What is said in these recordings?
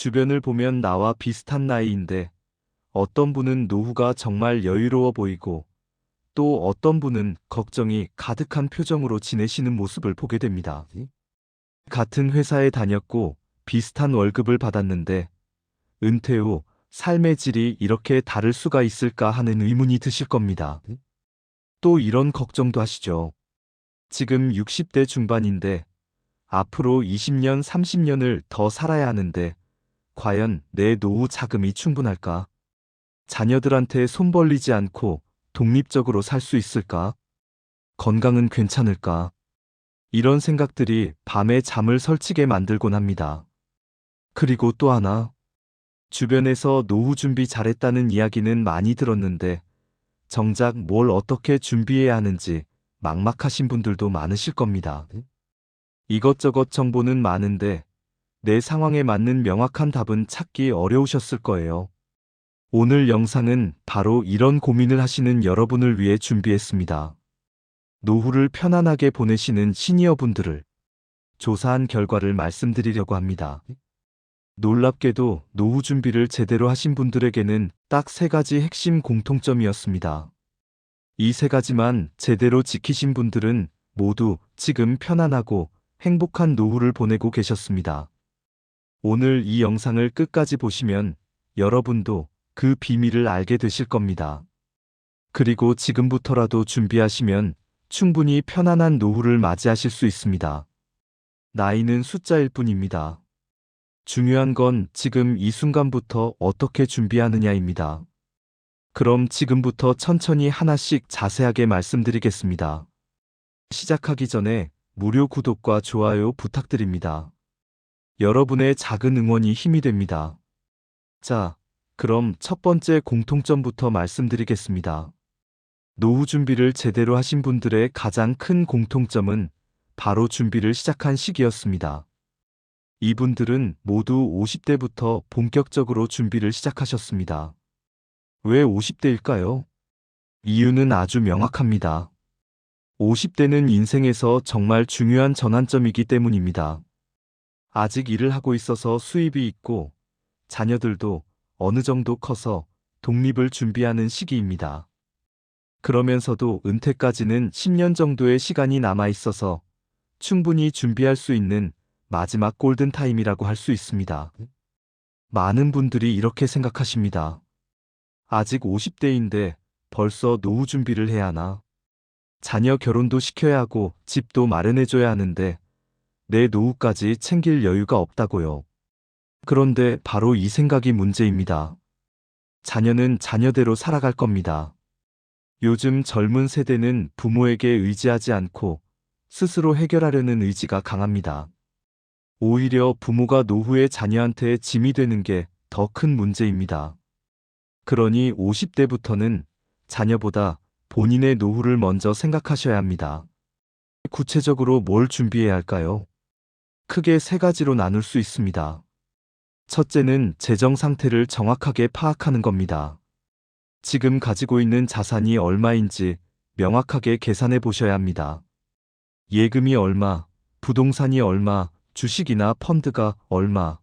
주변을 보면 나와 비슷한 나이인데 어떤 분은 노후가 정말 여유로워 보이고 또 어떤 분은 걱정이 가득한 표정으로 지내시는 모습을 보게 됩니다. 같은 회사에 다녔고 비슷한 월급을 받았는데 은퇴 후 삶의 질이 이렇게 다를 수가 있을까 하는 의문이 드실 겁니다. 또 이런 걱정도 하시죠. 지금 60대 중반인데 앞으로 20년, 30년을 더 살아야 하는데 과연 내 노후 자금이 충분할까? 자녀들한테 손 벌리지 않고 독립적으로 살 수 있을까? 건강은 괜찮을까? 이런 생각들이 밤에 잠을 설치게 만들곤 합니다. 그리고 또 하나, 주변에서 노후 준비 잘했다는 이야기는 많이 들었는데 정작 뭘 어떻게 준비해야 하는지 막막하신 분들도 많으실 겁니다. 이것저것 정보는 많은데 내 상황에 맞는 명확한 답은 찾기 어려우셨을 거예요. 오늘 영상은 바로 이런 고민을 하시는 여러분을 위해 준비했습니다. 노후를 편안하게 보내시는 시니어분들을 조사한 결과를 말씀드리려고 합니다. 놀랍게도 노후 준비를 제대로 하신 분들에게는 딱 3가지 핵심 공통점이었습니다. 이 3가지만 제대로 지키신 분들은 모두 지금 편안하고 행복한 노후를 보내고 계셨습니다. 오늘 이 영상을 끝까지 보시면 여러분도 그 비밀을 알게 되실 겁니다. 그리고 지금부터라도 준비하시면 충분히 편안한 노후를 맞이하실 수 있습니다. 나이는 숫자일 뿐입니다. 중요한 건 지금 이 순간부터 어떻게 준비하느냐입니다. 그럼 지금부터 천천히 하나씩 자세하게 말씀드리겠습니다. 시작하기 전에 무료 구독과 좋아요 부탁드립니다. 여러분의 작은 응원이 힘이 됩니다. 자, 그럼 첫 번째 공통점부터 말씀드리겠습니다. 노후 준비를 제대로 하신 분들의 가장 큰 공통점은 바로 준비를 시작한 시기였습니다. 이분들은 모두 50대부터 본격적으로 준비를 시작하셨습니다. 왜 50대일까요? 이유는 아주 명확합니다. 50대는 인생에서 정말 중요한 전환점이기 때문입니다. 아직 일을 하고 있어서 수입이 있고 자녀들도 어느 정도 커서 독립을 준비하는 시기입니다. 그러면서도 은퇴까지는 10년 정도의 시간이 남아 있어서 충분히 준비할 수 있는 마지막 골든타임이라고 할 수 있습니다. 많은 분들이 이렇게 생각하십니다. 아직 50대인데 벌써 노후 준비를 해야 하나? 자녀 결혼도 시켜야 하고 집도 마련해줘야 하는데 내 노후까지 챙길 여유가 없다고요. 그런데 바로 이 생각이 문제입니다. 자녀는 자녀대로 살아갈 겁니다. 요즘 젊은 세대는 부모에게 의지하지 않고 스스로 해결하려는 의지가 강합니다. 오히려 부모가 노후에 자녀한테 짐이 되는 게 더 큰 문제입니다. 그러니 50대부터는 자녀보다 본인의 노후를 먼저 생각하셔야 합니다. 구체적으로 뭘 준비해야 할까요? 크게 3가지로 나눌 수 있습니다. 첫째는 재정 상태를 정확하게 파악하는 겁니다. 지금 가지고 있는 자산이 얼마인지 명확하게 계산해 보셔야 합니다. 예금이 얼마, 부동산이 얼마, 주식이나 펀드가 얼마,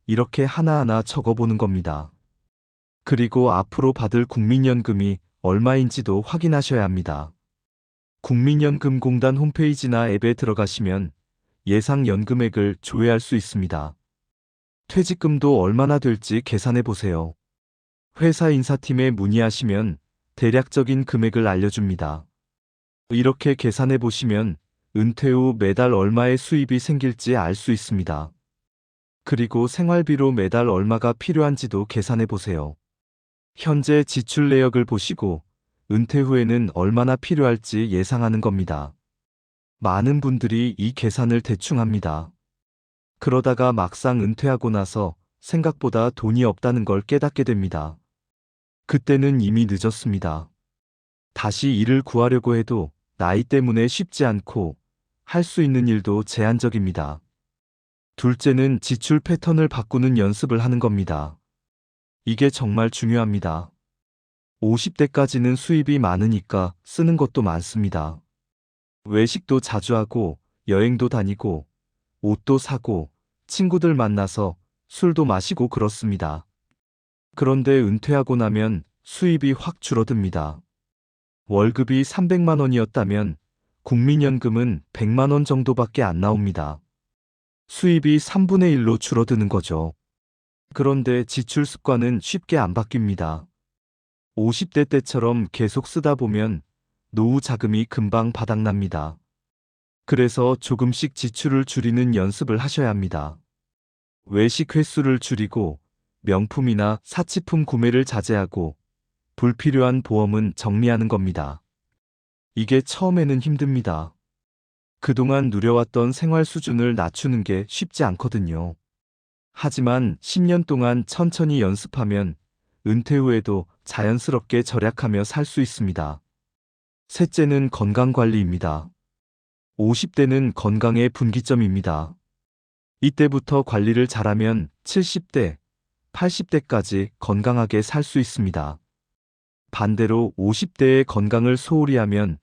이렇게 하나하나 적어보는 겁니다. 그리고 앞으로 받을 국민연금이 얼마인지도 확인하셔야 합니다. 국민연금공단 홈페이지나 앱에 들어가시면 예상 연금액을 조회할 수 있습니다. 퇴직금도 얼마나 될지 계산해 보세요. 회사 인사팀에 문의하시면 대략적인 금액을 알려줍니다. 이렇게 계산해 보시면 은퇴 후 매달 얼마의 수입이 생길지 알 수 있습니다. 그리고 생활비로 매달 얼마가 필요한지도 계산해 보세요. 현재 지출 내역을 보시고 은퇴 후에는 얼마나 필요할지 예상하는 겁니다. 많은 분들이 이 계산을 대충 합니다. 그러다가 막상 은퇴하고 나서 생각보다 돈이 없다는 걸 깨닫게 됩니다. 그때는 이미 늦었습니다. 다시 일을 구하려고 해도 나이 때문에 쉽지 않고 할 수 있는 일도 제한적입니다. 둘째는 지출 패턴을 바꾸는 연습을 하는 겁니다. 이게 정말 중요합니다. 50대까지는 수입이 많으니까 쓰는 것도 많습니다. 외식도 자주 하고 여행도 다니고 옷도 사고 친구들 만나서 술도 마시고 그렇습니다. 그런데 은퇴하고 나면 수입이 확 줄어듭니다. 월급이 300만 원이었다면 국민연금은 100만 원 정도밖에 안 나옵니다. 수입이 3분의 1로 줄어드는 거죠. 그런데 지출 습관은 쉽게 안 바뀝니다. 50대 때처럼 계속 쓰다 보면 노후 자금이 금방 바닥납니다. 그래서 조금씩 지출을 줄이는 연습을 하셔야 합니다. 외식 횟수를 줄이고 명품이나 사치품 구매를 자제하고 불필요한 보험은 정리하는 겁니다. 이게 처음에는 힘듭니다. 그동안 누려왔던 생활 수준을 낮추는 게 쉽지 않거든요. 하지만 10년 동안 천천히 연습하면 은퇴 후에도 자연스럽게 절약하며 살 수 있습니다. 셋째는 건강관리입니다. 50대는 건강의 분기점입니다. 이때부터 관리를 잘하면 70대, 80대까지 건강하게 살 수 있습니다. 반대로 50대의 건강을 소홀히 하면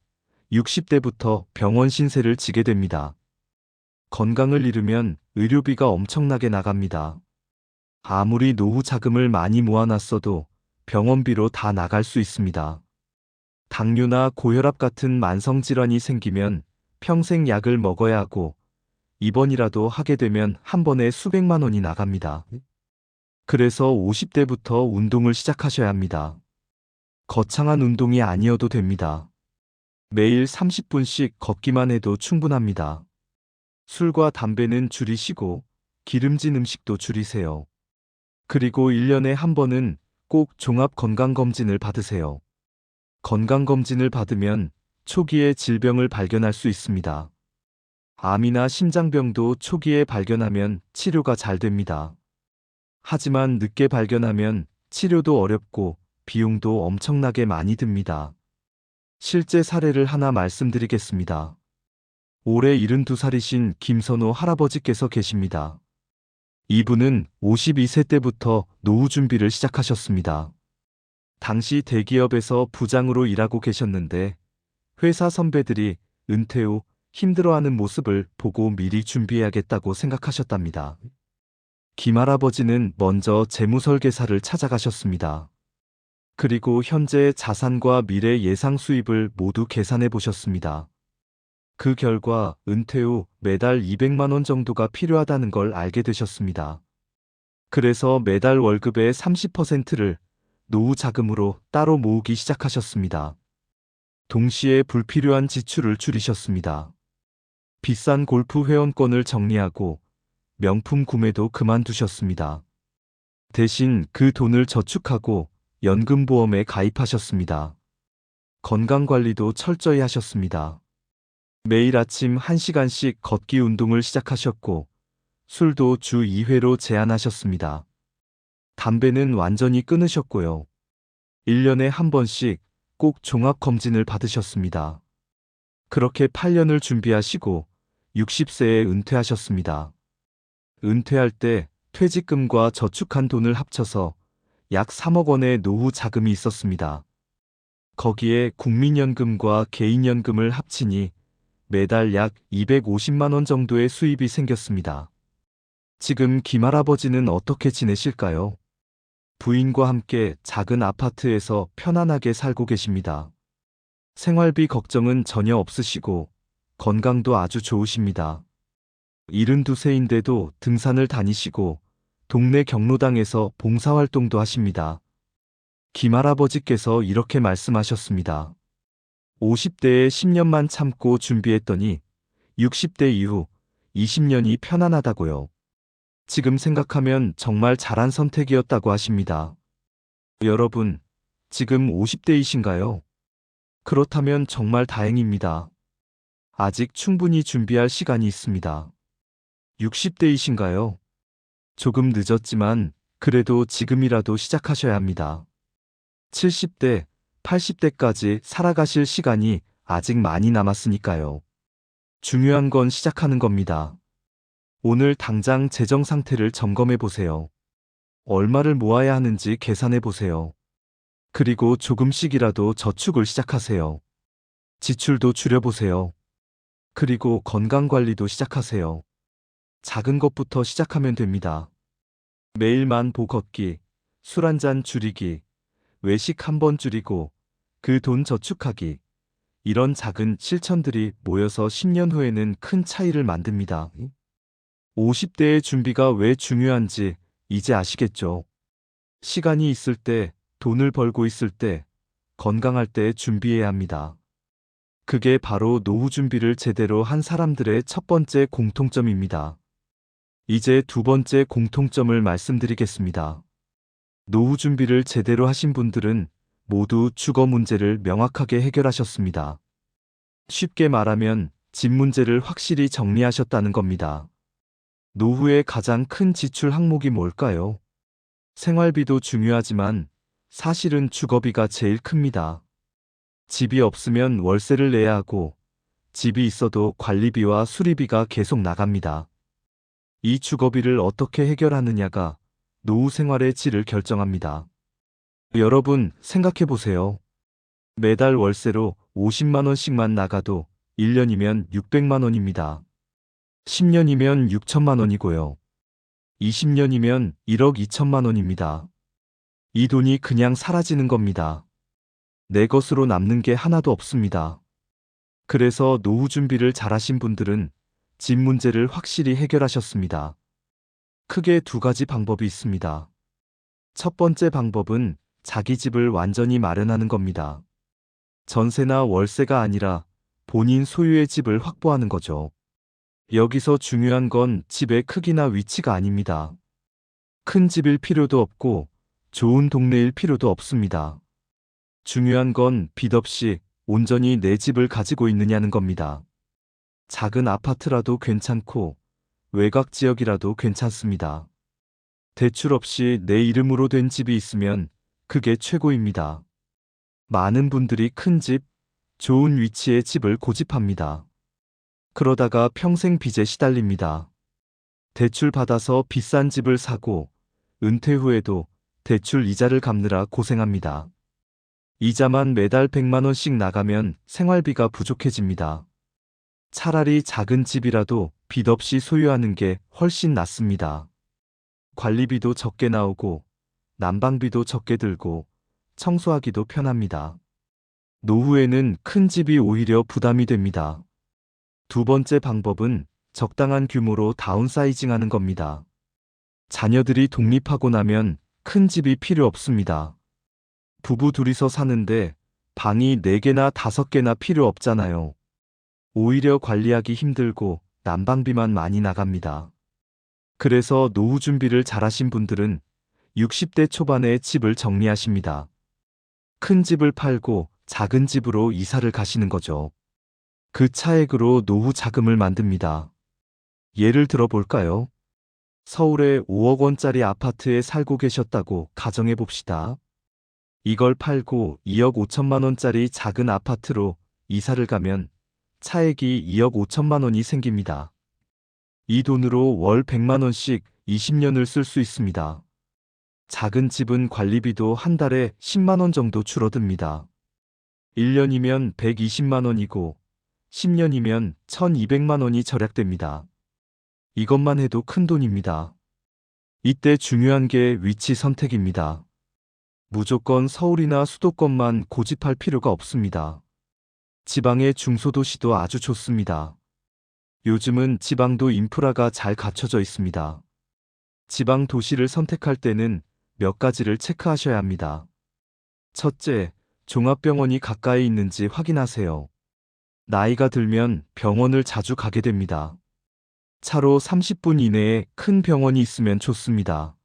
60대부터 병원 신세를 지게 됩니다. 건강을 잃으면 의료비가 엄청나게 나갑니다. 아무리 노후 자금을 많이 모아놨어도 병원비로 다 나갈 수 있습니다. 당뇨나 고혈압 같은 만성질환이 생기면 평생 약을 먹어야 하고 입원이라도 하게 되면 한 번에 수백만 원이 나갑니다. 그래서 50대부터 운동을 시작하셔야 합니다. 거창한 운동이 아니어도 됩니다. 매일 30분씩 걷기만 해도 충분합니다. 술과 담배는 줄이시고 기름진 음식도 줄이세요. 그리고 1년에 한 번은 꼭 종합건강검진을 받으세요. 건강검진을 받으면 초기에 질병을 발견할 수 있습니다. 암이나 심장병도 초기에 발견하면 치료가 잘 됩니다. 하지만 늦게 발견하면 치료도 어렵고 비용도 엄청나게 많이 듭니다. 실제 사례를 하나 말씀드리겠습니다. 올해 72살이신 김선호 할아버지께서 계십니다. 이분은 52세 때부터 노후 준비를 시작하셨습니다. 당시 대기업에서 부장으로 일하고 계셨는데 회사 선배들이 은퇴 후 힘들어하는 모습을 보고 미리 준비해야겠다고 생각하셨답니다. 김 할아버지는 먼저 재무설계사를 찾아가셨습니다. 그리고 현재의 자산과 미래 예상 수입을 모두 계산해 보셨습니다. 그 결과 은퇴 후 매달 200만 원 정도가 필요하다는 걸 알게 되셨습니다. 그래서 매달 월급의 30%를 노후 자금으로 따로 모으기 시작하셨습니다. 동시에 불필요한 지출을 줄이셨습니다. 비싼 골프 회원권을 정리하고 명품 구매도 그만두셨습니다. 대신 그 돈을 저축하고 연금보험에 가입하셨습니다. 건강관리도 철저히 하셨습니다. 매일 아침 1시간씩 걷기 운동을 시작하셨고 술도 주 2회로 제한하셨습니다. 담배는 완전히 끊으셨고요. 1년에 한 번씩 꼭 종합검진을 받으셨습니다. 그렇게 8년을 준비하시고 60세에 은퇴하셨습니다. 은퇴할 때 퇴직금과 저축한 돈을 합쳐서 약 3억 원의 노후 자금이 있었습니다. 거기에 국민연금과 개인연금을 합치니 매달 약 250만 원 정도의 수입이 생겼습니다. 지금 김할아버지는 어떻게 지내실까요? 부인과 함께 작은 아파트에서 편안하게 살고 계십니다. 생활비 걱정은 전혀 없으시고 건강도 아주 좋으십니다. 72세인데도 등산을 다니시고 동네 경로당에서 봉사활동도 하십니다. 김할아버지께서 이렇게 말씀하셨습니다. 50대에 10년만 참고 준비했더니 60대 이후 20년이 편안하다고요. 지금 생각하면 정말 잘한 선택이었다고 하십니다. 여러분, 지금 50대이신가요? 그렇다면 정말 다행입니다. 아직 충분히 준비할 시간이 있습니다. 60대이신가요? 조금 늦었지만 그래도 지금이라도 시작하셔야 합니다. 70대, 80대까지 살아가실 시간이 아직 많이 남았으니까요. 중요한 건 시작하는 겁니다. 오늘 당장 재정 상태를 점검해 보세요. 얼마를 모아야 하는지 계산해 보세요. 그리고 조금씩이라도 저축을 시작하세요. 지출도 줄여보세요. 그리고 건강 관리도 시작하세요. 작은 것부터 시작하면 됩니다. 매일만 보 걷기, 술 한 잔 줄이기, 외식 한 번 줄이고 그 돈 저축하기. 이런 작은 실천들이 모여서 10년 후에는 큰 차이를 만듭니다. 50대의 준비가 왜 중요한지 이제 아시겠죠? 시간이 있을 때, 돈을 벌고 있을 때, 건강할 때 준비해야 합니다. 그게 바로 노후 준비를 제대로 한 사람들의 첫 번째 공통점입니다. 이제 두 번째 공통점을 말씀드리겠습니다. 노후 준비를 제대로 하신 분들은 모두 주거 문제를 명확하게 해결하셨습니다. 쉽게 말하면 집 문제를 확실히 정리하셨다는 겁니다. 노후의 가장 큰 지출 항목이 뭘까요? 생활비도 중요하지만 사실은 주거비가 제일 큽니다. 집이 없으면 월세를 내야 하고 집이 있어도 관리비와 수리비가 계속 나갑니다. 이 주거비를 어떻게 해결하느냐가 노후 생활의 질을 결정합니다. 여러분 생각해 보세요. 매달 월세로 50만 원씩만 나가도 1년이면 600만 원입니다. 10년이면 6천만 원이고요. 20년이면 1억 2천만 원입니다. 이 돈이 그냥 사라지는 겁니다. 내 것으로 남는 게 하나도 없습니다. 그래서 노후 준비를 잘하신 분들은 집 문제를 확실히 해결하셨습니다. 크게 두 가지 방법이 있습니다. 첫 번째 방법은 자기 집을 완전히 마련하는 겁니다. 전세나 월세가 아니라 본인 소유의 집을 확보하는 거죠. 여기서 중요한 건 집의 크기나 위치가 아닙니다. 큰 집일 필요도 없고 좋은 동네일 필요도 없습니다. 중요한 건 빚 없이 온전히 내 집을 가지고 있느냐는 겁니다. 작은 아파트라도 괜찮고 외곽 지역이라도 괜찮습니다. 대출 없이 내 이름으로 된 집이 있으면 그게 최고입니다. 많은 분들이 큰 집, 좋은 위치의 집을 고집합니다. 그러다가 평생 빚에 시달립니다. 대출 받아서 비싼 집을 사고 은퇴 후에도 대출 이자를 갚느라 고생합니다. 이자만 매달 100만 원씩 나가면 생활비가 부족해집니다. 차라리 작은 집이라도 빚 없이 소유하는 게 훨씬 낫습니다. 관리비도 적게 나오고 난방비도 적게 들고 청소하기도 편합니다. 노후에는 큰 집이 오히려 부담이 됩니다. 두 번째 방법은 적당한 규모로 다운사이징 하는 겁니다. 자녀들이 독립하고 나면 큰 집이 필요 없습니다. 부부 둘이서 사는데 방이 4개나 5개나 필요 없잖아요. 오히려 관리하기 힘들고 난방비만 많이 나갑니다. 그래서 노후 준비를 잘하신 분들은 60대 초반에 집을 정리하십니다. 큰 집을 팔고 작은 집으로 이사를 가시는 거죠. 그 차액으로 노후 자금을 만듭니다. 예를 들어 볼까요? 서울에 5억 원짜리 아파트에 살고 계셨다고 가정해 봅시다. 이걸 팔고 2억 5천만 원짜리 작은 아파트로 이사를 가면 차액이 2억 5천만 원이 생깁니다. 이 돈으로 월 100만 원씩 20년을 쓸 수 있습니다. 작은 집은 관리비도 한 달에 10만 원 정도 줄어듭니다. 1년이면 120만 원이고 10년이면 1200만 원이 절약됩니다. 이것만 해도 큰 돈입니다. 이때 중요한 게 위치 선택입니다. 무조건 서울이나 수도권만 고집할 필요가 없습니다. 지방의 중소도시도 아주 좋습니다. 요즘은 지방도 인프라가 잘 갖춰져 있습니다. 지방 도시를 선택할 때는 몇 가지를 체크하셔야 합니다. 첫째, 종합병원이 가까이 있는지 확인하세요. 나이가 들면 병원을 자주 가게 됩니다. 차로 30분 이내에 큰 병원이 있으면 좋습니다.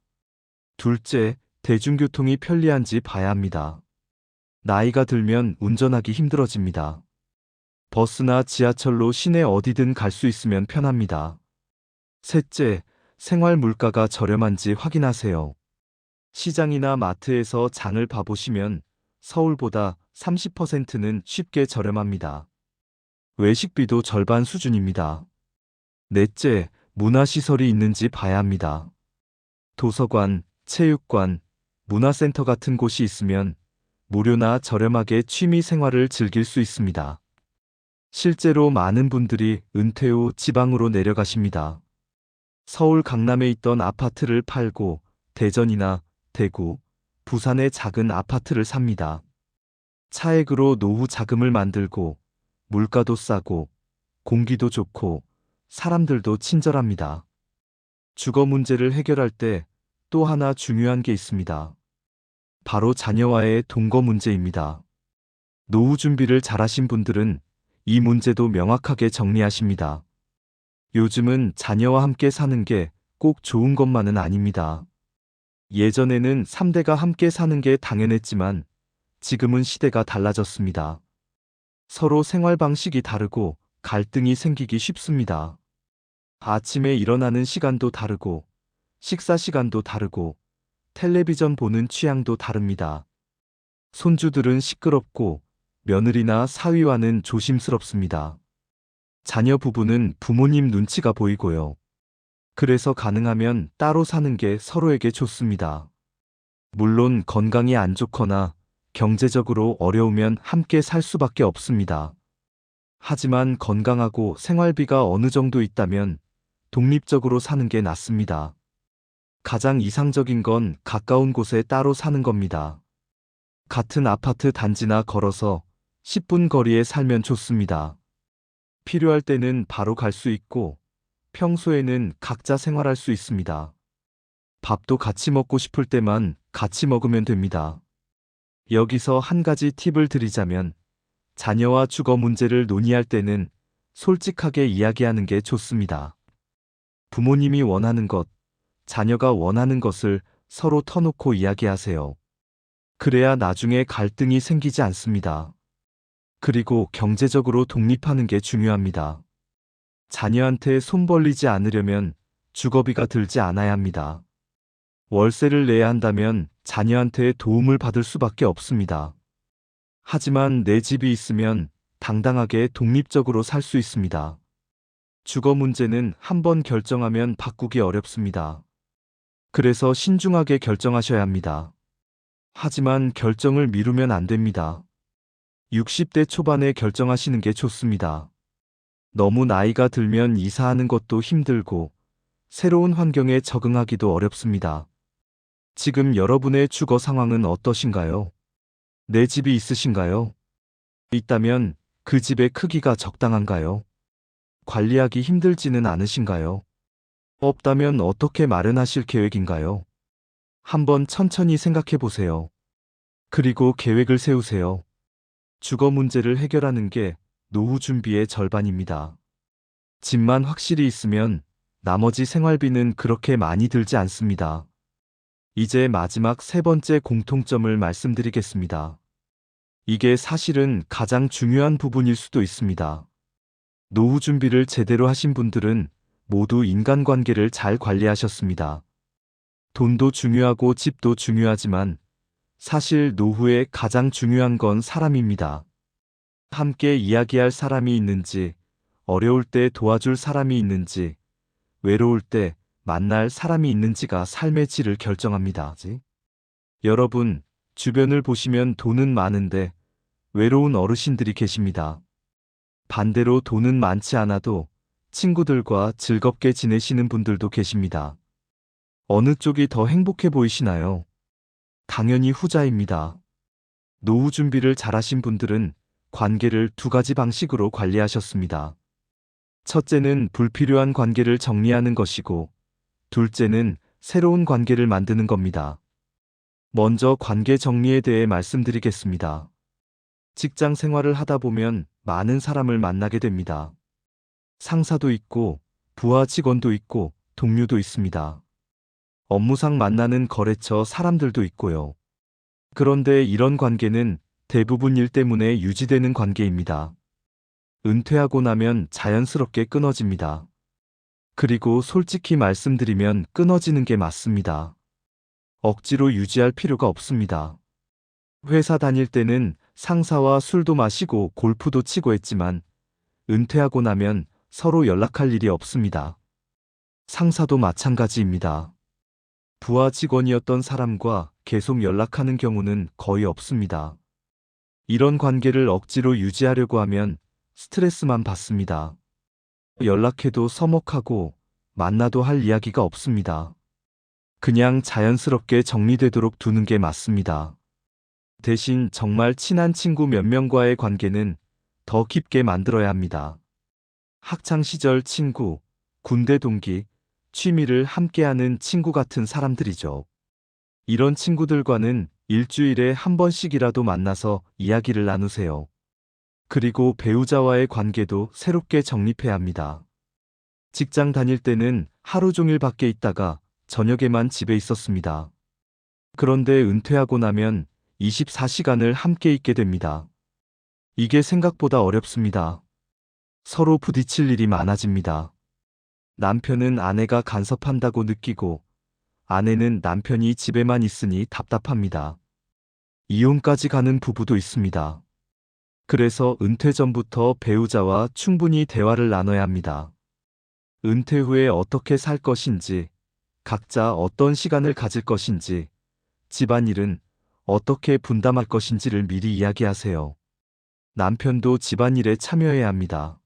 둘째, 대중교통이 편리한지 봐야 합니다. 나이가 들면 운전하기 힘들어집니다. 버스나 지하철로 시내 어디든 갈 수 있으면 편합니다. 셋째, 생활 물가가 저렴한지 확인하세요. 시장이나 마트에서 장을 봐보시면 서울보다 30%는 쉽게 저렴합니다. 외식비도 절반 수준입니다. 넷째, 문화시설이 있는지 봐야 합니다. 도서관, 체육관, 문화센터 같은 곳이 있으면 무료나 저렴하게 취미 생활을 즐길 수 있습니다. 실제로 많은 분들이 은퇴 후 지방으로 내려가십니다. 서울 강남에 있던 아파트를 팔고 대전이나 대구, 부산의 작은 아파트를 삽니다. 차액으로 노후 자금을 만들고 물가도 싸고 공기도 좋고 사람들도 친절합니다. 주거 문제를 해결할 때 또 하나 중요한 게 있습니다. 바로 자녀와의 동거 문제입니다. 노후 준비를 잘하신 분들은 이 문제도 명확하게 정리하십니다. 요즘은 자녀와 함께 사는 게 꼭 좋은 것만은 아닙니다. 예전에는 3대가 함께 사는 게 당연했지만 지금은 시대가 달라졌습니다. 서로 생활 방식이 다르고 갈등이 생기기 쉽습니다. 아침에 일어나는 시간도 다르고 식사 시간도 다르고 텔레비전 보는 취향도 다릅니다. 손주들은 시끄럽고 며느리나 사위와는 조심스럽습니다. 자녀 부부는 부모님 눈치가 보이고요. 그래서 가능하면 따로 사는 게 서로에게 좋습니다. 물론 건강이 안 좋거나 경제적으로 어려우면 함께 살 수밖에 없습니다. 하지만 건강하고 생활비가 어느 정도 있다면 독립적으로 사는 게 낫습니다. 가장 이상적인 건 가까운 곳에 따로 사는 겁니다. 같은 아파트 단지나 걸어서 10분 거리에 살면 좋습니다. 필요할 때는 바로 갈 수 있고 평소에는 각자 생활할 수 있습니다. 밥도 같이 먹고 싶을 때만 같이 먹으면 됩니다. 여기서 한 가지 팁을 드리자면 자녀와 주거 문제를 논의할 때는 솔직하게 이야기하는 게 좋습니다. 부모님이 원하는 것, 자녀가 원하는 것을 서로 터놓고 이야기하세요. 그래야 나중에 갈등이 생기지 않습니다. 그리고 경제적으로 독립하는 게 중요합니다. 자녀한테 손 벌리지 않으려면 주거비가 들지 않아야 합니다. 월세를 내야 한다면 자녀한테 도움을 받을 수밖에 없습니다. 하지만 내 집이 있으면 당당하게 독립적으로 살 수 있습니다. 주거 문제는 한번 결정하면 바꾸기 어렵습니다. 그래서 신중하게 결정하셔야 합니다. 하지만 결정을 미루면 안 됩니다. 60대 초반에 결정하시는 게 좋습니다. 너무 나이가 들면 이사하는 것도 힘들고 새로운 환경에 적응하기도 어렵습니다. 지금 여러분의 주거 상황은 어떠신가요? 내 집이 있으신가요? 있다면 그 집의 크기가 적당한가요? 관리하기 힘들지는 않으신가요? 없다면 어떻게 마련하실 계획인가요? 한번 천천히 생각해 보세요. 그리고 계획을 세우세요. 주거 문제를 해결하는 게 노후 준비의 절반입니다. 집만 확실히 있으면 나머지 생활비는 그렇게 많이 들지 않습니다. 이제 마지막 세 번째 공통점을 말씀드리겠습니다. 이게 사실은 가장 중요한 부분일 수도 있습니다. 노후 준비를 제대로 하신 분들은 모두 인간관계를 잘 관리하셨습니다. 돈도 중요하고 집도 중요하지만 사실 노후에 가장 중요한 건 사람입니다. 함께 이야기할 사람이 있는지, 어려울 때 도와줄 사람이 있는지, 외로울 때 만날 사람이 있는지가 삶의 질을 결정합니다. 여러분, 주변을 보시면 돈은 많은데 외로운 어르신들이 계십니다. 반대로 돈은 많지 않아도 친구들과 즐겁게 지내시는 분들도 계십니다. 어느 쪽이 더 행복해 보이시나요? 당연히 후자입니다. 노후 준비를 잘하신 분들은 관계를 두 가지 방식으로 관리하셨습니다. 첫째는 불필요한 관계를 정리하는 것이고, 둘째는 새로운 관계를 만드는 겁니다. 먼저 관계 정리에 대해 말씀드리겠습니다. 직장 생활을 하다 보면 많은 사람을 만나게 됩니다. 상사도 있고, 부하 직원도 있고, 동료도 있습니다. 업무상 만나는 거래처 사람들도 있고요. 그런데 이런 관계는 대부분 일 때문에 유지되는 관계입니다. 은퇴하고 나면 자연스럽게 끊어집니다. 그리고 솔직히 말씀드리면 끊어지는 게 맞습니다. 억지로 유지할 필요가 없습니다. 회사 다닐 때는 상사와 술도 마시고 골프도 치고 했지만 은퇴하고 나면 서로 연락할 일이 없습니다. 상사도 마찬가지입니다. 부하 직원이었던 사람과 계속 연락하는 경우는 거의 없습니다. 이런 관계를 억지로 유지하려고 하면 스트레스만 받습니다. 연락해도 서먹하고 만나도 할 이야기가 없습니다. 그냥 자연스럽게 정리되도록 두는 게 맞습니다. 대신 정말 친한 친구 몇 명과의 관계는 더 깊게 만들어야 합니다. 학창 시절 친구, 군대 동기, 취미를 함께하는 친구 같은 사람들이죠. 이런 친구들과는 일주일에 한 번씩이라도 만나서 이야기를 나누세요. 그리고 배우자와의 관계도 새롭게 정립해야 합니다. 직장 다닐 때는 하루 종일 밖에 있다가 저녁에만 집에 있었습니다. 그런데 은퇴하고 나면 24시간을 함께 있게 됩니다. 이게 생각보다 어렵습니다. 서로 부딪힐 일이 많아집니다. 남편은 아내가 간섭한다고 느끼고 아내는 남편이 집에만 있으니 답답합니다. 이혼까지 가는 부부도 있습니다. 그래서 은퇴 전부터 배우자와 충분히 대화를 나눠야 합니다. 은퇴 후에 어떻게 살 것인지, 각자 어떤 시간을 가질 것인지, 집안일은 어떻게 분담할 것인지를 미리 이야기하세요. 남편도 집안일에 참여해야 합니다.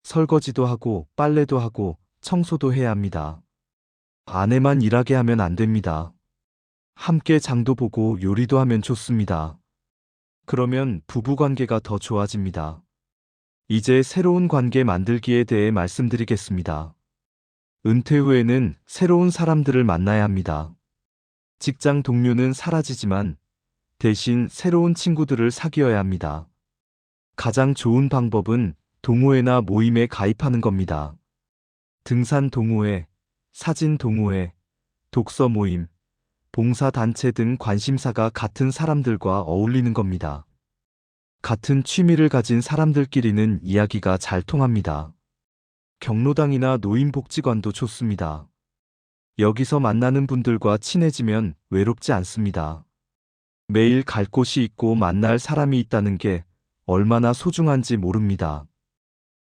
설거지도 하고 빨래도 하고 청소도 해야 합니다. 아내만 일하게 하면 안 됩니다. 함께 장도 보고 요리도 하면 좋습니다. 그러면 부부관계가 더 좋아집니다. 이제 새로운 관계 만들기에 대해 말씀드리겠습니다. 은퇴 후에는 새로운 사람들을 만나야 합니다. 직장 동료는 사라지지만 대신 새로운 친구들을 사귀어야 합니다. 가장 좋은 방법은 동호회나 모임에 가입하는 겁니다. 등산 동호회, 사진 동호회, 독서 모임, 봉사단체 등 관심사가 같은 사람들과 어울리는 겁니다. 같은 취미를 가진 사람들끼리는 이야기가 잘 통합니다. 경로당이나 노인복지관도 좋습니다. 여기서 만나는 분들과 친해지면 외롭지 않습니다. 매일 갈 곳이 있고 만날 사람이 있다는 게 얼마나 소중한지 모릅니다.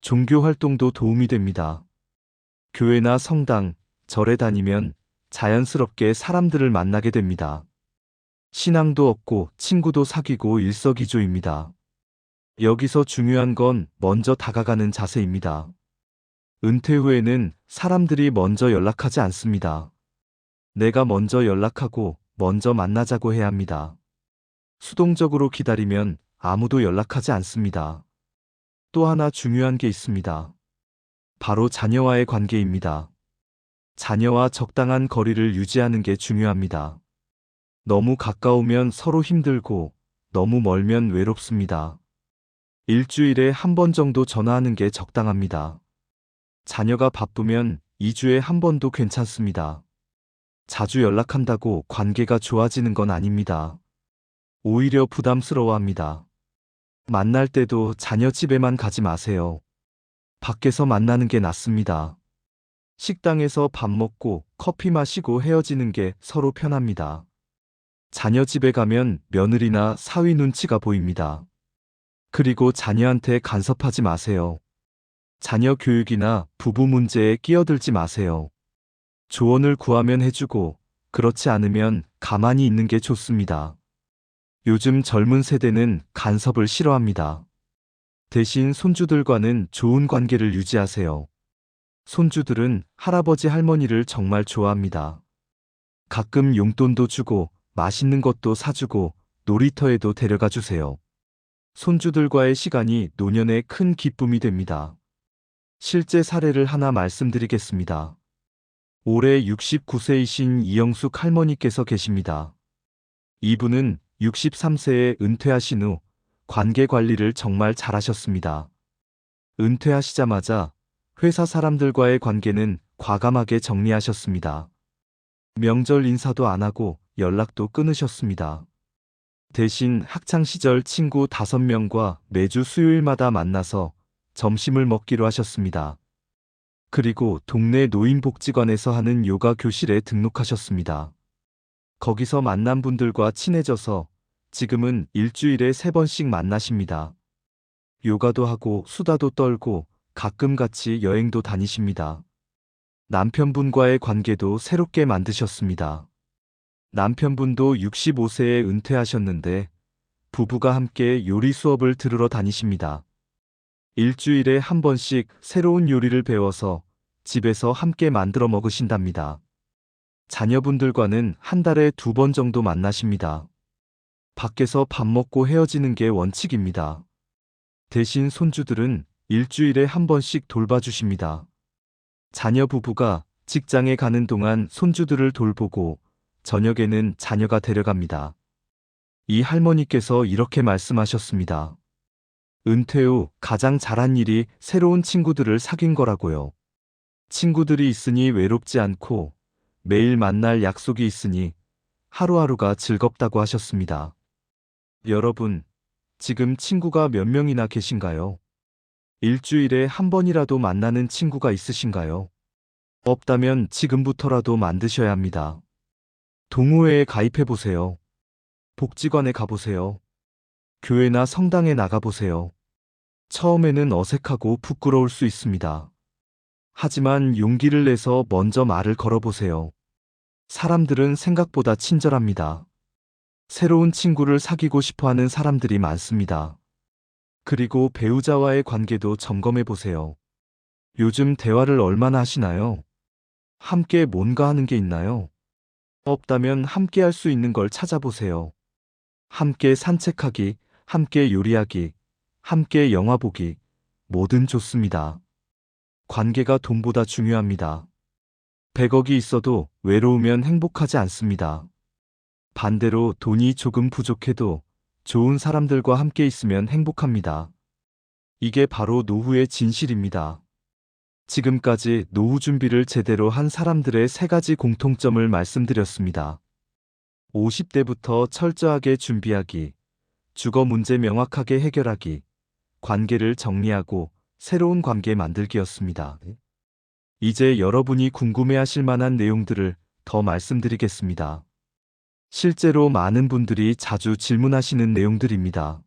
종교 활동도 도움이 됩니다. 교회나 성당, 절에 다니면 자연스럽게 사람들을 만나게 됩니다. 신앙도 얻고 친구도 사귀고 일석이조입니다. 여기서 중요한 건 먼저 다가가는 자세입니다. 은퇴 후에는 사람들이 먼저 연락하지 않습니다. 내가 먼저 연락하고 먼저 만나자고 해야 합니다. 수동적으로 기다리면 아무도 연락하지 않습니다. 또 하나 중요한 게 있습니다. 바로 자녀와의 관계입니다. 자녀와 적당한 거리를 유지하는 게 중요합니다. 너무 가까우면 서로 힘들고 너무 멀면 외롭습니다. 일주일에 한 번 정도 전화하는 게 적당합니다. 자녀가 바쁘면 2주에 한 번도 괜찮습니다. 자주 연락한다고 관계가 좋아지는 건 아닙니다. 오히려 부담스러워합니다. 만날 때도 자녀 집에만 가지 마세요. 밖에서 만나는 게 낫습니다. 식당에서 밥 먹고 커피 마시고 헤어지는 게 서로 편합니다. 자녀 집에 가면 며느리나 사위 눈치가 보입니다. 그리고 자녀한테 간섭하지 마세요. 자녀 교육이나 부부 문제에 끼어들지 마세요. 조언을 구하면 해주고 그렇지 않으면 가만히 있는 게 좋습니다. 요즘 젊은 세대는 간섭을 싫어합니다. 대신 손주들과는 좋은 관계를 유지하세요. 손주들은 할아버지 할머니를 정말 좋아합니다. 가끔 용돈도 주고 맛있는 것도 사주고 놀이터에도 데려가 주세요. 손주들과의 시간이 노년에 큰 기쁨이 됩니다. 실제 사례를 하나 말씀드리겠습니다. 올해 69세이신 이영숙 할머니께서 계십니다. 이분은 63세에 은퇴하신 후 관계 관리를 정말 잘하셨습니다. 은퇴하시자마자 회사 사람들과의 관계는 과감하게 정리하셨습니다. 명절 인사도 안 하고 연락도 끊으셨습니다. 대신 학창시절 친구 5명과 매주 수요일마다 만나서 점심을 먹기로 하셨습니다. 그리고 동네 노인복지관에서 하는 요가 교실에 등록하셨습니다. 거기서 만난 분들과 친해져서 지금은 일주일에 3번씩 만나십니다. 요가도 하고 수다도 떨고 가끔 같이 여행도 다니십니다. 남편분과의 관계도 새롭게 만드셨습니다. 남편분도 65세에 은퇴하셨는데 부부가 함께 요리 수업을 들으러 다니십니다. 일주일에 한 번씩 새로운 요리를 배워서 집에서 함께 만들어 먹으신답니다. 자녀분들과는 한 달에 2번 정도 만나십니다. 밖에서 밥 먹고 헤어지는 게 원칙입니다. 대신 손주들은 일주일에 한 번씩 돌봐주십니다. 자녀 부부가 직장에 가는 동안 손주들을 돌보고 저녁에는 자녀가 데려갑니다. 이 할머니께서 이렇게 말씀하셨습니다. 은퇴 후 가장 잘한 일이 새로운 친구들을 사귄 거라고요. 친구들이 있으니 외롭지 않고 매일 만날 약속이 있으니 하루하루가 즐겁다고 하셨습니다. 여러분, 지금 친구가 몇 명이나 계신가요? 일주일에 한 번이라도 만나는 친구가 있으신가요? 없다면 지금부터라도 만드셔야 합니다. 동호회에 가입해보세요. 복지관에 가보세요. 교회나 성당에 나가보세요. 처음에는 어색하고 부끄러울 수 있습니다. 하지만 용기를 내서 먼저 말을 걸어보세요. 사람들은 생각보다 친절합니다. 새로운 친구를 사귀고 싶어 하는 사람들이 많습니다. 그리고 배우자와의 관계도 점검해 보세요. 요즘 대화를 얼마나 하시나요? 함께 뭔가 하는 게 있나요? 없다면 함께 할 수 있는 걸 찾아보세요. 함께 산책하기, 함께 요리하기, 함께 영화 보기, 뭐든 좋습니다. 관계가 돈보다 중요합니다. 100억이 있어도 외로우면 행복하지 않습니다. 반대로 돈이 조금 부족해도 좋은 사람들과 함께 있으면 행복합니다. 이게 바로 노후의 진실입니다. 지금까지 노후 준비를 제대로 한 사람들의 3가지 공통점을 말씀드렸습니다. 50대부터 철저하게 준비하기, 주거 문제 명확하게 해결하기, 관계를 정리하고 새로운 관계 만들기였습니다. 이제 여러분이 궁금해하실 만한 내용들을 더 말씀드리겠습니다. 실제로 많은 분들이 자주 질문하시는 내용들입니다.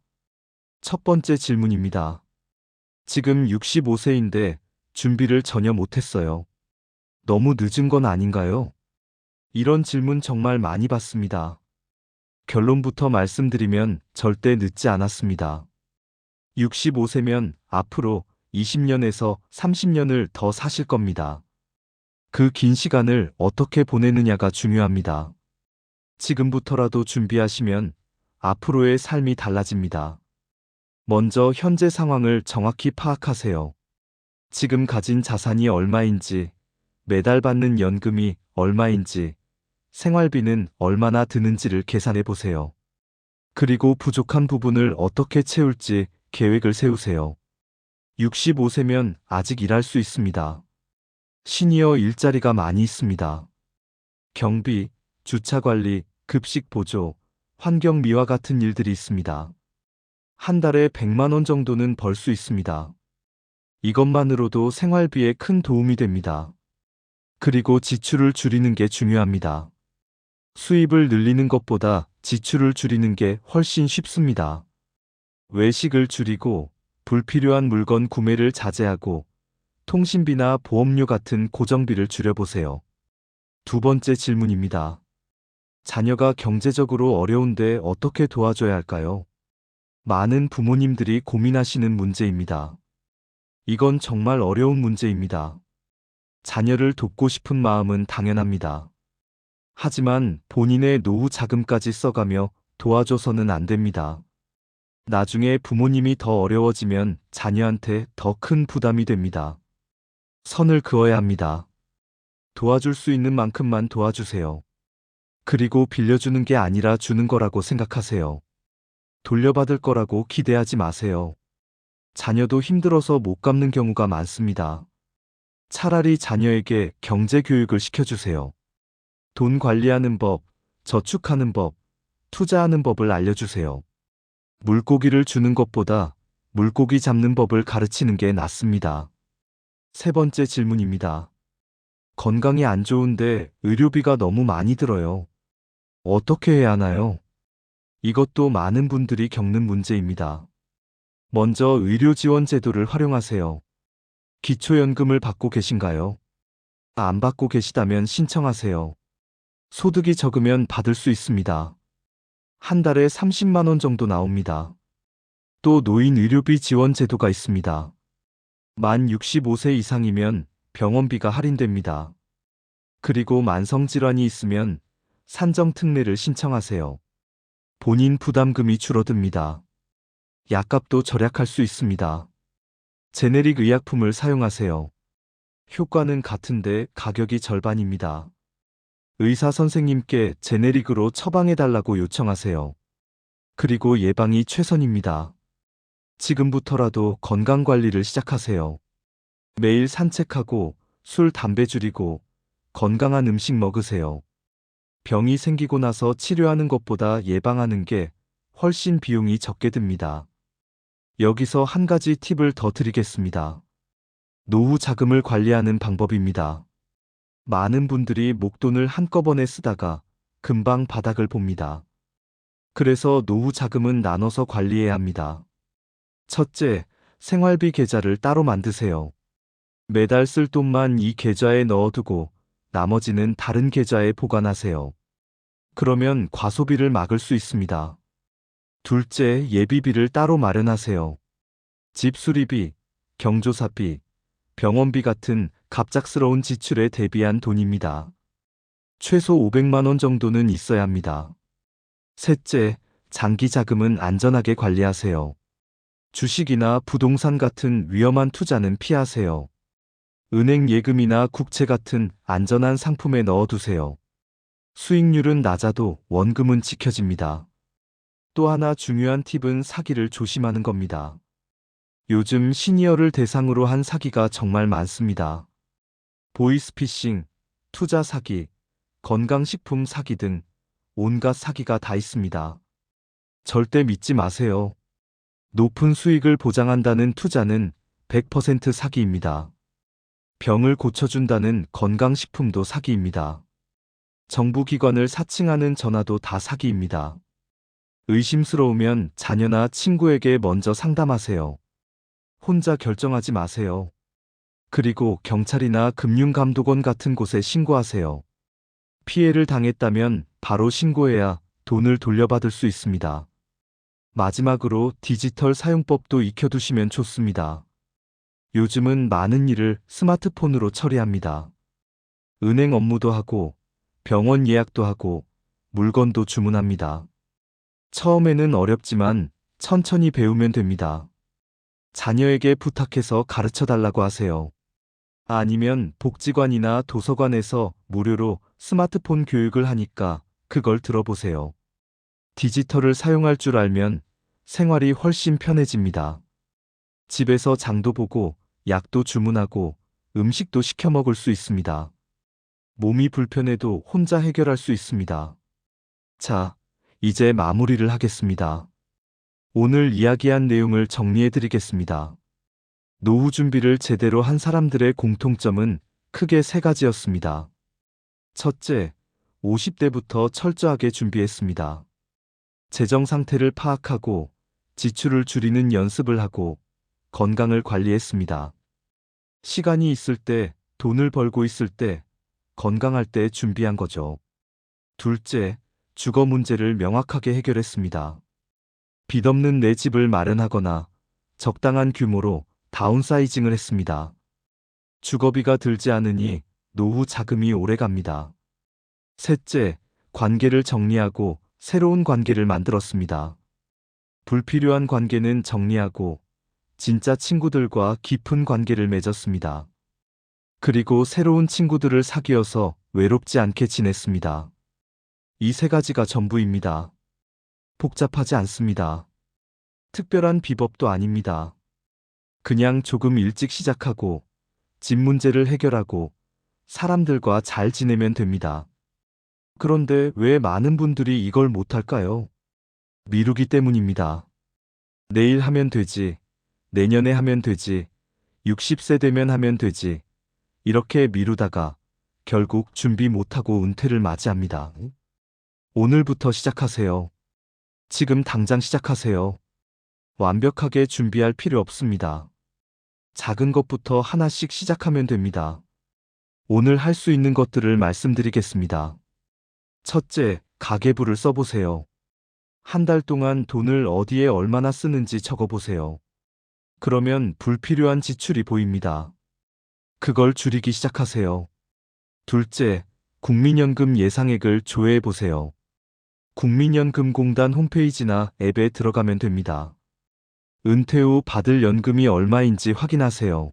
첫 번째 질문입니다. 지금 65세인데 준비를 전혀 못했어요. 너무 늦은 건 아닌가요? 이런 질문 정말 많이 받습니다. 결론부터 말씀드리면 절대 늦지 않았습니다. 65세면 앞으로 20년에서 30년을 더 사실 겁니다. 그 긴 시간을 어떻게 보내느냐가 중요합니다. 지금부터라도 준비하시면 앞으로의 삶이 달라집니다. 먼저 현재 상황을 정확히 파악하세요. 지금 가진 자산이 얼마인지, 매달 받는 연금이 얼마인지, 생활비는 얼마나 드는지를 계산해 보세요. 그리고 부족한 부분을 어떻게 채울지 계획을 세우세요. 65세면 아직 일할 수 있습니다. 시니어 일자리가 많이 있습니다. 경비, 주차 관리, 급식 보조, 환경 미화 같은 일들이 있습니다. 한 달에 100만 원 정도는 벌 수 있습니다. 이것만으로도 생활비에 큰 도움이 됩니다. 그리고 지출을 줄이는 게 중요합니다. 수입을 늘리는 것보다 지출을 줄이는 게 훨씬 쉽습니다. 외식을 줄이고 불필요한 물건 구매를 자제하고 통신비나 보험료 같은 고정비를 줄여보세요. 두 번째 질문입니다. 자녀가 경제적으로 어려운데 어떻게 도와줘야 할까요? 많은 부모님들이 고민하시는 문제입니다. 이건 정말 어려운 문제입니다. 자녀를 돕고 싶은 마음은 당연합니다. 하지만 본인의 노후 자금까지 써가며 도와줘서는 안 됩니다. 나중에 부모님이 더 어려워지면 자녀한테 더 큰 부담이 됩니다. 선을 그어야 합니다. 도와줄 수 있는 만큼만 도와주세요. 그리고 빌려주는 게 아니라 주는 거라고 생각하세요. 돌려받을 거라고 기대하지 마세요. 자녀도 힘들어서 못 갚는 경우가 많습니다. 차라리 자녀에게 경제 교육을 시켜주세요. 돈 관리하는 법, 저축하는 법, 투자하는 법을 알려주세요. 물고기를 주는 것보다 물고기 잡는 법을 가르치는 게 낫습니다. 세 번째 질문입니다. 건강이 안 좋은데 의료비가 너무 많이 들어요. 어떻게 해야 하나요? 이것도 많은 분들이 겪는 문제입니다. 먼저 의료지원 제도를 활용하세요. 기초연금을 받고 계신가요? 안 받고 계시다면 신청하세요. 소득이 적으면 받을 수 있습니다. 한 달에 30만 원 정도 나옵니다. 또 노인 의료비 지원 제도가 있습니다. 만 65세 이상이면 병원비가 할인됩니다. 그리고 만성질환이 있으면 산정특례를 신청하세요. 본인 부담금이 줄어듭니다. 약값도 절약할 수 있습니다. 제네릭 의약품을 사용하세요. 효과는 같은데 가격이 절반입니다. 의사 선생님께 제네릭으로 처방해달라고 요청하세요. 그리고 예방이 최선입니다. 지금부터라도 건강관리를 시작하세요. 매일 산책하고 술, 담배 줄이고 건강한 음식 먹으세요. 병이 생기고 나서 치료하는 것보다 예방하는 게 훨씬 비용이 적게 듭니다. 여기서 한 가지 팁을 더 드리겠습니다. 노후 자금을 관리하는 방법입니다. 많은 분들이 목돈을 한꺼번에 쓰다가 금방 바닥을 봅니다. 그래서 노후 자금은 나눠서 관리해야 합니다. 첫째, 생활비 계좌를 따로 만드세요. 매달 쓸 돈만 이 계좌에 넣어두고 나머지는 다른 계좌에 보관하세요. 그러면 과소비를 막을 수 있습니다. 둘째, 예비비를 따로 마련하세요. 집 수리비, 경조사비, 병원비 같은 갑작스러운 지출에 대비한 돈입니다. 최소 500만 원 정도는 있어야 합니다. 셋째, 장기 자금은 안전하게 관리하세요. 주식이나 부동산 같은 위험한 투자는 피하세요. 은행 예금이나 국채 같은 안전한 상품에 넣어두세요. 수익률은 낮아도 원금은 지켜집니다. 또 하나 중요한 팁은 사기를 조심하는 겁니다. 요즘 시니어를 대상으로 한 사기가 정말 많습니다. 보이스피싱, 투자 사기, 건강식품 사기 등 온갖 사기가 다 있습니다. 절대 믿지 마세요. 높은 수익을 보장한다는 투자는 100% 사기입니다. 병을 고쳐준다는 건강식품도 사기입니다. 정부기관을 사칭하는 전화도 다 사기입니다. 의심스러우면 자녀나 친구에게 먼저 상담하세요. 혼자 결정하지 마세요. 그리고 경찰이나 금융감독원 같은 곳에 신고하세요. 피해를 당했다면 바로 신고해야 돈을 돌려받을 수 있습니다. 마지막으로 디지털 사용법도 익혀두시면 좋습니다. 요즘은 많은 일을 스마트폰으로 처리합니다. 은행 업무도 하고, 병원 예약도 하고, 물건도 주문합니다. 처음에는 어렵지만 천천히 배우면 됩니다. 자녀에게 부탁해서 가르쳐 달라고 하세요. 아니면 복지관이나 도서관에서 무료로 스마트폰 교육을 하니까 그걸 들어보세요. 디지털을 사용할 줄 알면 생활이 훨씬 편해집니다. 집에서 장도 보고 약도 주문하고 음식도 시켜 먹을 수 있습니다. 몸이 불편해도 혼자 해결할 수 있습니다. 자, 이제 마무리를 하겠습니다. 오늘 이야기한 내용을 정리해 드리겠습니다. 노후 준비를 제대로 한 사람들의 공통점은 크게 세 가지였습니다. 첫째, 50대부터 철저하게 준비했습니다. 재정 상태를 파악하고 지출을 줄이는 연습을 하고 건강을 관리했습니다. 시간이 있을 때, 돈을 벌고 있을 때, 건강할 때 준비한 거죠. 둘째, 주거 문제를 명확하게 해결했습니다. 빚 없는 내 집을 마련하거나 적당한 규모로 다운사이징을 했습니다. 주거비가 들지 않으니 노후 자금이 오래 갑니다. 셋째, 관계를 정리하고 새로운 관계를 만들었습니다. 불필요한 관계는 정리하고 진짜 친구들과 깊은 관계를 맺었습니다. 그리고 새로운 친구들을 사귀어서 외롭지 않게 지냈습니다. 이 세 가지가 전부입니다. 복잡하지 않습니다. 특별한 비법도 아닙니다. 그냥 조금 일찍 시작하고 집 문제를 해결하고 사람들과 잘 지내면 됩니다. 그런데 왜 많은 분들이 이걸 못할까요? 미루기 때문입니다. 내일 하면 되지, 내년에 하면 되지, 60세 되면 하면 되지, 이렇게 미루다가 결국 준비 못하고 은퇴를 맞이합니다. 오늘부터 시작하세요. 지금 당장 시작하세요. 완벽하게 준비할 필요 없습니다. 작은 것부터 하나씩 시작하면 됩니다. 오늘 할 수 있는 것들을 말씀드리겠습니다. 첫째, 가계부를 써보세요. 한 달 동안 돈을 어디에 얼마나 쓰는지 적어보세요. 그러면 불필요한 지출이 보입니다. 그걸 줄이기 시작하세요. 둘째, 국민연금 예상액을 조회해 보세요. 국민연금공단 홈페이지나 앱에 들어가면 됩니다. 은퇴 후 받을 연금이 얼마인지 확인하세요.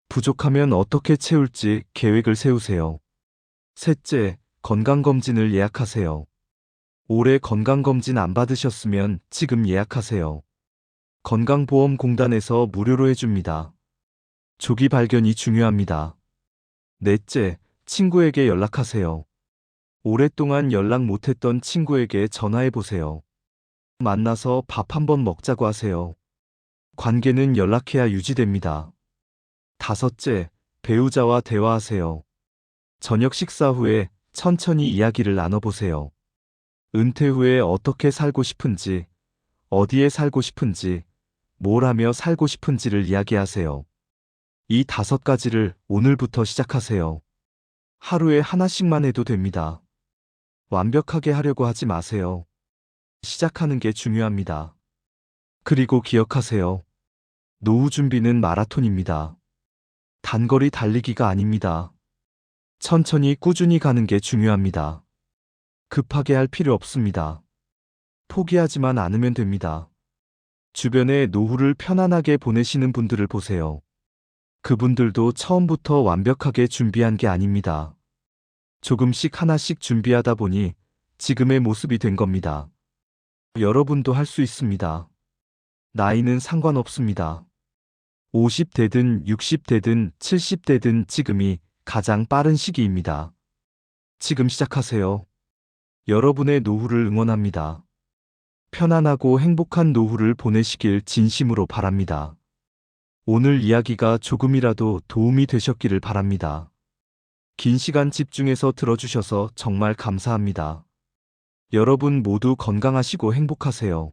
부족하면 어떻게 채울지 계획을 세우세요. 셋째, 건강검진을 예약하세요. 올해 건강검진 안 받으셨으면 지금 예약하세요. 건강보험공단에서 무료로 해줍니다. 조기 발견이 중요합니다. 넷째, 친구에게 연락하세요. 오랫동안 연락 못했던 친구에게 전화해 보세요. 만나서 밥 한번 먹자고 하세요. 관계는 연락해야 유지됩니다. 다섯째, 배우자와 대화하세요. 저녁 식사 후에 천천히 이야기를 나눠보세요. 은퇴 후에 어떻게 살고 싶은지, 어디에 살고 싶은지, 뭘 하며 살고 싶은지를 이야기하세요. 이 5가지를 오늘부터 시작하세요. 하루에 하나씩만 해도 됩니다. 완벽하게 하려고 하지 마세요. 시작하는 게 중요합니다. 그리고 기억하세요. 노후 준비는 마라톤입니다. 단거리 달리기가 아닙니다. 천천히 꾸준히 가는 게 중요합니다. 급하게 할 필요 없습니다. 포기하지만 않으면 됩니다. 주변에 노후를 편안하게 보내시는 분들을 보세요. 그분들도 처음부터 완벽하게 준비한 게 아닙니다. 조금씩 하나씩 준비하다 보니 지금의 모습이 된 겁니다. 여러분도 할 수 있습니다. 나이는 상관없습니다. 50대든 60대든 70대든 지금이 가장 빠른 시기입니다. 지금 시작하세요. 여러분의 노후를 응원합니다. 편안하고 행복한 노후를 보내시길 진심으로 바랍니다. 오늘 이야기가 조금이라도 도움이 되셨기를 바랍니다. 긴 시간 집중해서 들어주셔서 정말 감사합니다. 여러분 모두 건강하시고 행복하세요.